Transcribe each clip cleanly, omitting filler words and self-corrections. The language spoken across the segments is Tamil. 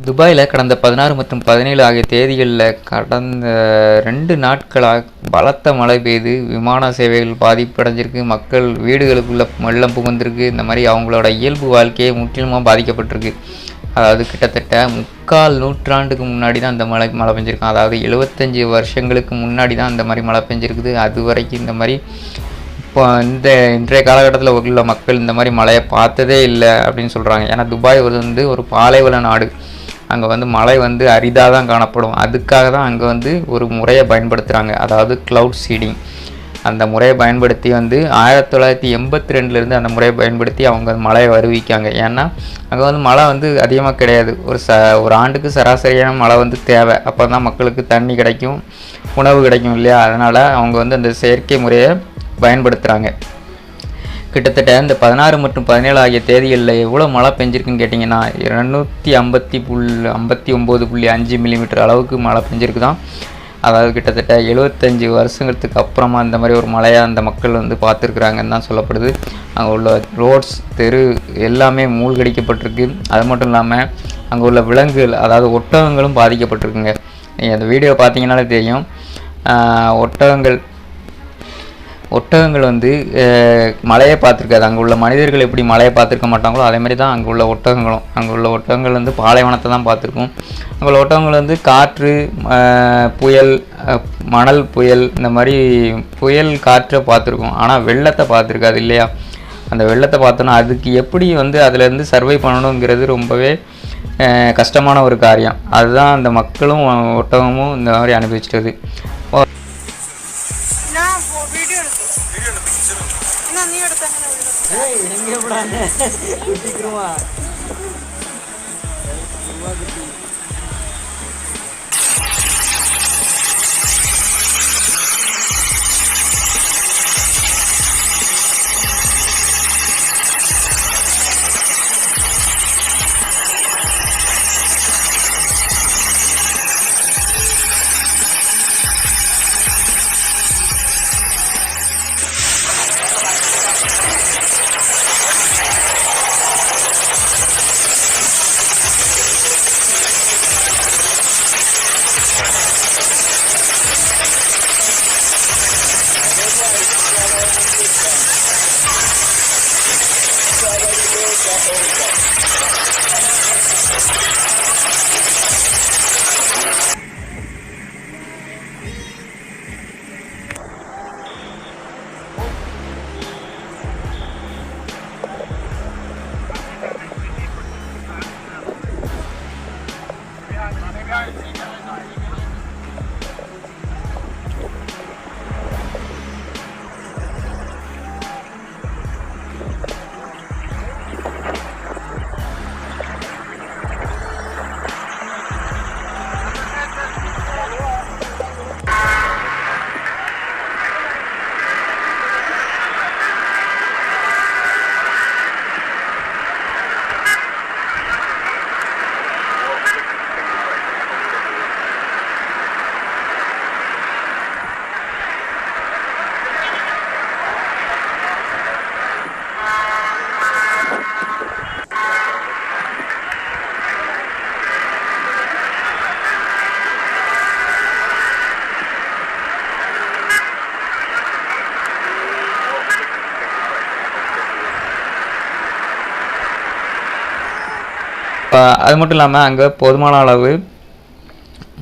துபாயில் கடந்த 16 மற்றும் 17 ஆகிய தேதிகளில் கடந்த 2 நாட்களாக பலத்த மழை பெய்து விமான சேவைகள் பாதிப்படைஞ்சிருக்கு. மக்கள் வீடுகளுக்குள்ளே வெள்ளம் புகுந்திருக்கு. இந்த மாதிரி அவங்களோட இயல்பு வாழ்க்கையை முற்றிலுமாக பாதிக்கப்பட்டிருக்கு. அதாவது கிட்டத்தட்ட 3/4 நூற்றாண்டுக்கு முன்னாடி தான் இந்த மழை பெஞ்சிருக்கும். அதாவது 75 வருஷங்களுக்கு முன்னாடி தான் இந்த மாதிரி மழை பெஞ்சிருக்குது. அது வரைக்கும் இந்த மாதிரி இப்போ இன்றைய காலகட்டத்தில் உள்ள மக்கள் இந்த மாதிரி மழையை பார்த்ததே இல்லை அப்படின்னு சொல்கிறாங்க. ஏன்னா துபாய் ஒரு பாலைவன நாடு. அங்கே மழை அரிதாக தான் காணப்படும். அதுக்காக தான் அங்கே ஒரு முறையை பயன்படுத்துகிறாங்க. அதாவது க்ளவுட் சீடிங். அந்த முறையை பயன்படுத்தி 1982 அந்த முறையை பயன்படுத்தி அவங்க மழையை வருவிக்காங்க. ஏன்னா அங்கே மழை அதிகமாக கிடையாது. ஒரு ஆண்டுக்கு சராசரியான மழை தேவை. அப்போ தான் மக்களுக்கு தண்ணி கிடைக்கும், உணவு கிடைக்கும் இல்லையா? அதனால் அவங்க அந்த செயற்கை முறையை பயன்படுத்துகிறாங்க. கிட்டத்தட்ட இந்த 16 மற்றும் 17 ஆகிய தேதிகளில் எவ்வளோ மழை பெஞ்சிருக்குன்னு கேட்டிங்கன்னா 259.5 மில்லிமீட்டர் அளவுக்கு மழை பெஞ்சிருக்கு தான். அதாவது கிட்டத்தட்ட 75 வருஷங்களுக்கு அப்புறமா இந்த மாதிரி ஒரு மழையை அந்த மக்கள் பார்த்துருக்குறாங்கன்னு தான் சொல்லப்படுது. அங்கே உள்ள ரோட்ஸ், தெரு எல்லாமே மூழ்கடிக்கப்பட்டிருக்கு. அது மட்டும் இல்லாமல் அங்கே உள்ள விலங்குகள், அதாவது ஒட்டகங்களும் பாதிக்கப்பட்டிருக்குங்க. நீங்கள் அந்த வீடியோ பார்த்தீங்கன்னாலே தெரியும். ஒட்டகங்கள் மழையை பார்த்துருக்காது. அங்கே உள்ள மனிதர்கள் எப்படி மழையை பார்த்துருக்க மாட்டாங்களோ அதே மாதிரி தான் அங்கே உள்ள ஒட்டகங்கள் பாலைவனத்தை தான் பார்த்துருக்கும். அங்கே உள்ள ஒட்டகங்கள் காற்று, புயல், மணல் புயல், இந்த மாதிரி புயல் காற்றை பார்த்துருக்கும். ஆனால் வெள்ளத்தை பார்த்துருக்காது இல்லையா? அந்த வெள்ளத்தை பார்த்தோன்னா அதுக்கு எப்படி அதிலேருந்து சர்வை பண்ணணுங்கிறது ரொம்பவே கஷ்டமான ஒரு காரியம். அதுதான் அந்த மக்களும் ஒட்டகமும் இந்த மாதிரி அனுபவிச்சிட்டது. அது மட்டும் இல்லாமல் அங்கே போதுமான அளவு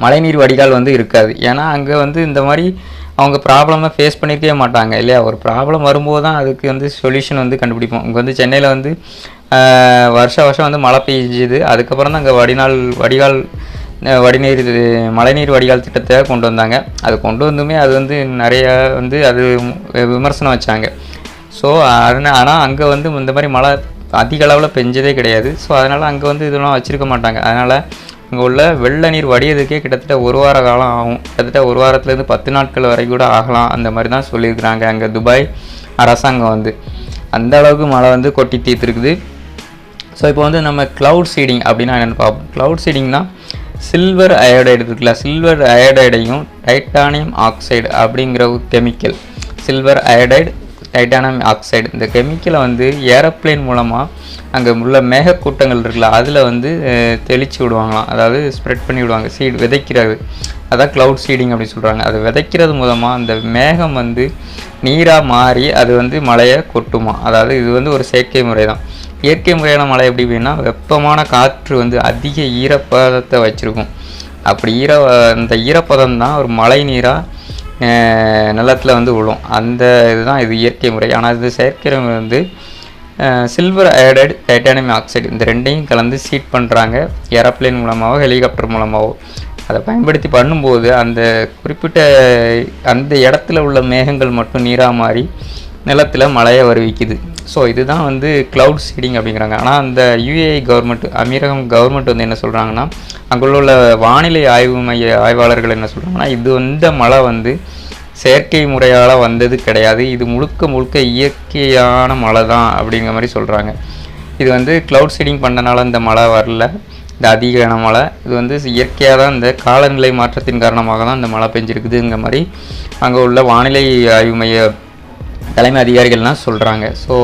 மழைநீர் வடிகால் இருக்காது. ஏன்னா அங்கே இந்த மாதிரி அவங்க ப்ராப்ளமாக ஃபேஸ் பண்ணியிருக்கவே மாட்டாங்க இல்லையா? ஒரு ப்ராப்ளம் வரும்போது தான் அதுக்கு சொல்யூஷன் கண்டுபிடிப்போம். இங்கே சென்னையில் வருஷம் மழை பெய்ஞ்சுது. அதுக்கப்புறம் தான் அங்கே மழைநீர் வடிகால் திட்டத்தை கொண்டு வந்தாங்க. அது கொண்டு வந்துமே அது நிறைய அது விமர்சனம் வச்சாங்க. ஸோ ஆனால் அங்கே இந்த மாதிரி மழை அதிக அளவில் பெஞ்சதே கிடையாது. ஸோ அதனால் அங்கே இதெல்லாம் வச்சுருக்க மாட்டாங்க. அதனால் அங்கே உள்ள வெள்ள நீர் வடியதுக்கே கிட்டத்தட்ட 1 வார காலம் ஆகும். கிட்டத்தட்ட 1 வாரத்துலேருந்து 10 நாட்கள் வரை கூட ஆகலாம். அந்த மாதிரி தான் சொல்லியிருக்கிறாங்க அங்கே துபாய் அரசாங்கம். அந்த அளவுக்கு மழை கொட்டி தீர்த்துருக்குது. ஸோ இப்போ நம்ம க்ளவுட் சீடிங் அப்படின்னா என்னென்னு பார்ப்போம். க்ளவுட் சீடிங்னா சில்வர் அயோடைடு இருக்குல்ல, சில்வர் அயோடைடையும் டைட்டானியம் ஆக்சைடு அப்படிங்கிற ஒரு chemical, silver iodide titanium oxide. இந்த கெமிக்கலை வந்து ஏரோப்ளேன் மூலமாக அங்கே உள்ள மேகக்கூட்டங்கள் இருக்குல்ல அதில் வந்து தெளித்து விடுவாங்களாம், அதாவது ஸ்ப்ரெட் பண்ணி விடுவாங்க. சீடு விதைக்கிறது, அதான் க்ளவுட் சீடிங் அப்படின்னு சொல்கிறாங்க. அது விதைக்கிறது மூலமாக அந்த மேகம் வந்து நீராக மாறி அது வந்து மழையை கொட்டுமா. அதாவது இது வந்து ஒரு செயற்கை முறை தான். இயற்கை முறையான மழை எப்படி அப்படின்னா வெப்பமான காற்று வந்து அதிக ஈரப்பதத்தை வச்சுருக்கும். அப்படி அந்த ஈரப்பதம் தான் ஒரு மழை நீராக நிலத்தில் வந்து விழும். அந்த இதுதான் இது இயற்கை முறை. ஆனால் இது செயற்கை முறை வந்து சில்வர் அயடைடு டைட்டானியம் ஆக்சைடு இந்த ரெண்டையும் கலந்து சீட் பண்ணுறாங்க, ஏரோப்ளேன் மூலமாகவோ ஹெலிகாப்டர் மூலமாகவோ. அதை பயன்படுத்தி பண்ணும்போது அந்த குறிப்பிட்ட அந்த இடத்துல உள்ள மேகங்கள் மட்டும் நீராக மாறி நிலத்தில் மழையை வருவிக்குது. ஸோ இதுதான் வந்து க்ளவுட் சீடிங் அப்படிங்கிறாங்க. ஆனால் அந்த யுஏஇ கவர்மெண்ட், அமீரகம் கவர்மெண்ட் வந்து என்ன சொல்கிறாங்கன்னா, அங்குள்ள உள்ள வானிலை ஆய்வு மைய ஆய்வாளர்கள் என்ன சொல்கிறாங்கன்னா, இது இந்த மழை வந்து செயற்கை முறையால் வந்தது கிடையாது, இது முழுக்க முழுக்க இயற்கையான மழை தான் அப்படிங்கிற மாதிரி சொல்கிறாங்க. இது வந்து க்ளவுட் சீடிங் பண்ணனால இந்த மழை வரல, இந்த அதிகமான மழை இது வந்து இயற்கையாக தான் இந்த காலநிலை மாற்றத்தின் காரணமாக தான் இந்த மழை பெஞ்சிருக்குதுங்கிற மாதிரி அங்கே உள்ள வானிலை ஆய்வு மைய தலைமை அதிகாரிகள்லாம் சொல்கிறாங்க. ஸோ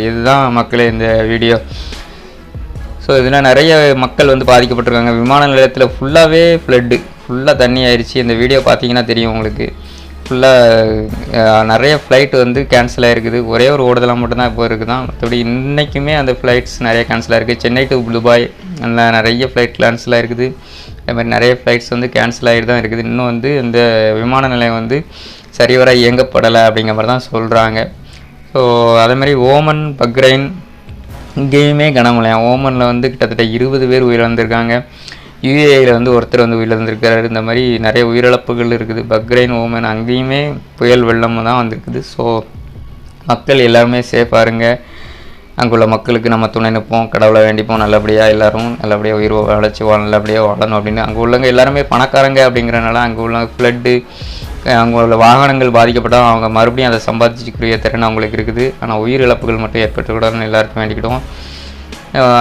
இதுதான் மக்களே இந்த வீடியோ. ஸோ இதில் நிறைய மக்கள் வந்து பாதிக்கப்பட்டிருக்காங்க. விமான நிலையத்தில் ஃபுல்லாகவே ஃபுல்லாக தண்ணி ஆயிடுச்சு. இந்த வீடியோ பார்த்தீங்கன்னா தெரியும் உங்களுக்கு. ஃபுல்லாக நிறைய ஃப்ளைட் வந்து கேன்சல் ஆகிருக்குது. ஒரே ஒரு ஓடுதலாக மட்டும்தான் இப்போ இருக்குது தான். மற்றபடி இன்றைக்குமே அந்த ஃப்ளைட்ஸ் நிறைய கேன்சல் ஆகிருக்கு. சென்னை டு துபாய் அந்த நிறைய ஃப்ளைட் கேன்சல் ஆகிருக்குது. அதே மாதிரி நிறைய ஃப்ளைட்ஸ் வந்து கேன்சல் ஆகிட்டு தான் இருக்குது. இன்னும் வந்து இந்த விமான நிலையம் வந்து சரிவர இயங்கப்படலை அப்படிங்கிற மாதிரி தான் சொல்கிறாங்க. ஸோ அதேமாதிரி ஓமன், பக்ரைன் இங்கேயுமே கனமழையாம். ஓமனில் வந்து கிட்டத்தட்ட 20 பேர் உயிரிழந்திருக்காங்க. யுஏஇயில் வந்து ஒருத்தர் வந்து உயிரிழந்திருக்கிறாரு. இந்த மாதிரி நிறைய உயிரிழப்புகள் இருக்குது. பக்ரைன், ஓமன் அங்கேயுமே புயல் வெள்ளம் தான் வந்திருக்குது. ஸோ மக்கள் எல்லாருமே சேஃபாக இருங்க. அங்குள்ள மக்களுக்கு நம்ம துணை நிற்போம், கடவுளை வேண்டிப்போம், நல்லபடியாக எல்லோரும் நல்லபடியாக உயிர் வளர்ச்சி நல்லபடியாக வாழணும் அப்படின்னு. அங்கே உள்ளவங்க எல்லாருமே பணக்காரங்க அப்படிங்கிறனால அங்கே உள்ள ஃப்ளட்டு, அங்கே உள்ள வாகனங்கள் பாதிக்கப்பட்டால் அவங்க மறுபடியும் அதை சம்பாதிச்சிக்கூடிய திறன் அவங்களுக்கு இருக்குது. ஆனால் உயிர் இழப்புகள் மட்டும் ஏற்பட்டுக்கூடாதுன்னு எல்லாருக்கும் வேண்டிக்கிட்டோம்.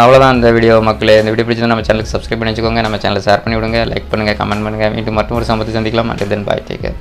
அவ்வளோதான் இந்த வீடியோ மக்களே. இந்த வீடியோ பிடிச்சது நம்ம சேனலுக்கு சப்ஸ்கிரைப் பண்ணி வச்சுக்கோங்க, நம்ம சேனலை ஷேர் பண்ணி விடுங்க, லைக் பண்ணுங்கள், கமெண்ட் பண்ணுங்கள். மீண்டும் மற்றும் ஒரு சம்பவத்தை சந்திக்கலாம். And then bye, take care.